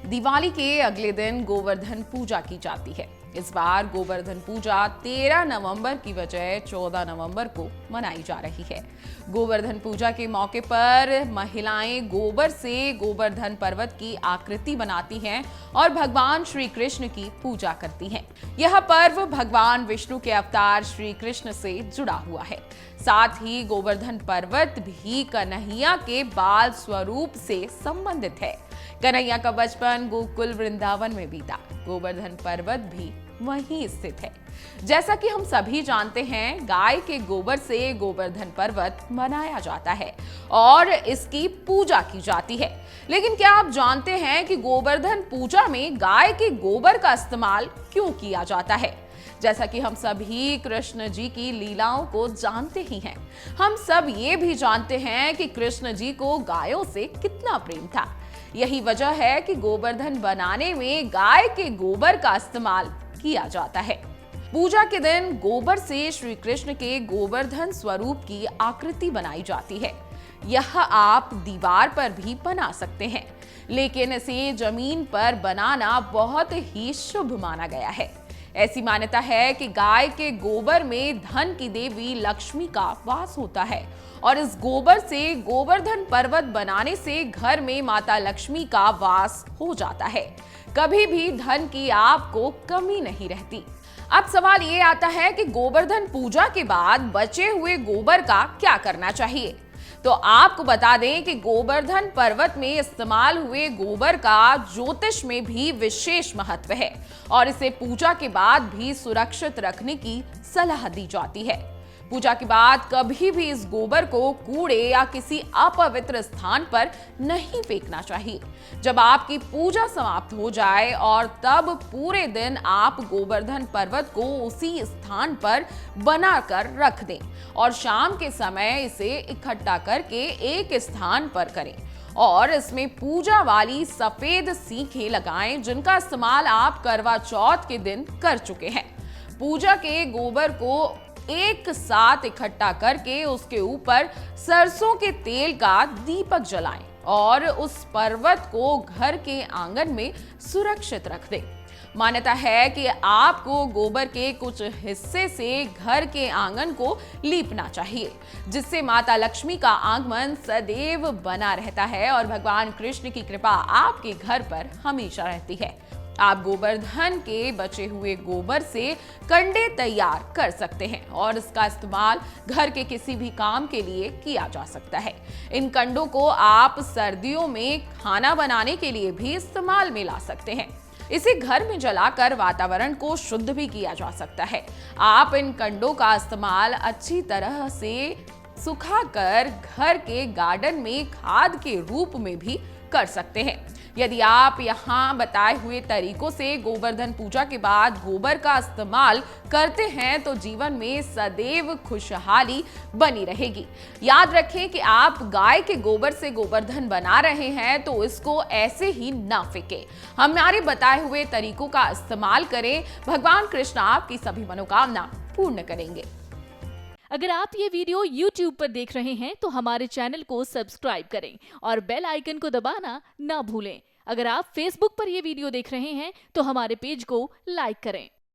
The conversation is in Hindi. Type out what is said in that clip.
दिवाली के अगले दिन गोवर्धन पूजा की जाती है। इस बार गोवर्धन पूजा 13 नवंबर की बजाय 14 नवंबर को मनाई जा रही है। गोवर्धन पूजा के मौके पर महिलाएं गोबर से गोवर्धन पर्वत की आकृति बनाती हैं और भगवान श्री कृष्ण की पूजा करती हैं। यह पर्व भगवान विष्णु के अवतार श्री कृष्ण से जुड़ा हुआ है। साथ ही गोवर्धन पर्वत भी कन्हैया के बाल स्वरूप से संबंधित है। कन्हैया का बचपन गोकुल वृंदावन में बीता। गोवर्धन पर्वत भी वहीं स्थित है। जैसा कि हम सभी जानते हैं, गाय के गोबर से गोवर्धन पर्वत बनाया जाता है और इसकी पूजा की जाती है। लेकिन क्या आप जानते हैं कि गोवर्धन पूजा में गाय के गोबर का इस्तेमाल क्यों किया जाता है? जैसा कि हम सभी कृष्ण जी की लीलाओं को जानते ही हैं, हम सब ये भी जानते हैं कि कृष्ण जी को गायों से कितना प्रेम था। यही वजह है कि गोवर्धन बनाने में गाय के गोबर का इस्तेमाल किया जाता है। पूजा के दिन गोबर से श्री कृष्ण के गोवर्धन स्वरूप की आकृति बनाई जाती है। यह आप दीवार पर भी बना सकते हैं, लेकिन इसे जमीन पर बनाना बहुत ही शुभ माना गया है। ऐसी मान्यता है कि गाय के गोबर में धन की देवी लक्ष्मी का वास होता है और इस गोबर से गोवर्धन पर्वत बनाने से घर में माता लक्ष्मी का वास हो जाता है। कभी भी धन की आपको कमी नहीं रहती। अब सवाल ये आता है कि गोवर्धन पूजा के बाद बचे हुए गोबर का क्या करना चाहिए? तो आपको बता दें कि गोवर्धन पर्वत में इस्तेमाल हुए गोबर का ज्योतिष में भी विशेष महत्व है और इसे पूजा के बाद भी सुरक्षित रखने की सलाह दी जाती है। पूजा के बाद कभी भी इस गोबर को कूड़े या किसी अपवित्र स्थान पर नहीं फेंकना चाहिए। जब आपकी पूजा समाप्त हो जाए और तब पूरे दिन आप गोवर्धन पर्वत को उसी स्थान पर बनाकर रख दें और शाम के समय इसे इकट्ठा करके एक स्थान पर करें और इसमें पूजा वाली सफेद सीखें लगाएं, जिनका इस्तेमाल आप करवा चौथ के दिन कर चुके हैं। पूजा के गोबर को एक साथ इकट्ठा करके उसके ऊपर सरसों के तेल का दीपक जलाएं और उस पर्वत को घर के आंगन में सुरक्षित रख दें। मान्यता है कि आपको गोबर के कुछ हिस्से से घर के आंगन को लीपना चाहिए, जिससे माता लक्ष्मी का आगमन सदैव बना रहता है और भगवान कृष्ण की कृपा आपके घर पर हमेशा रहती है। आप गोवर्धन के बचे हुए गोबर से कंडे तैयार कर सकते हैं और इसका इस्तेमाल घर के किसी भी काम के लिए किया जा सकता है। इन कंडों को आप सर्दियों में खाना बनाने के लिए भी इस्तेमाल में ला सकते हैं। इसे घर में जलाकर वातावरण को शुद्ध भी किया जा सकता है। आप इन कंडों का इस्तेमाल अच्छी तरह से सुखाकर घर के गार्डन में खाद के रूप में भी कर सकते हैं। यदि आप यहाँ बताए हुए तरीकों से गोवर्धन पूजा के बाद गोबर का इस्तेमाल करते हैं तो जीवन में सदैव खुशहाली बनी रहेगी। याद रखें कि आप गाय के गोबर से गोवर्धन बना रहे हैं तो इसको ऐसे ही ना फेंकें। हमारे बताए हुए तरीकों का इस्तेमाल करें। भगवान कृष्ण आपकी सभी मनोकामना पूर्ण करेंगे। अगर आप ये वीडियो YouTube पर देख रहे हैं तो हमारे चैनल को सब्सक्राइब करें और बेल आइकन को दबाना ना भूलें। अगर आप Facebook पर ये वीडियो देख रहे हैं तो हमारे पेज को लाइक करें।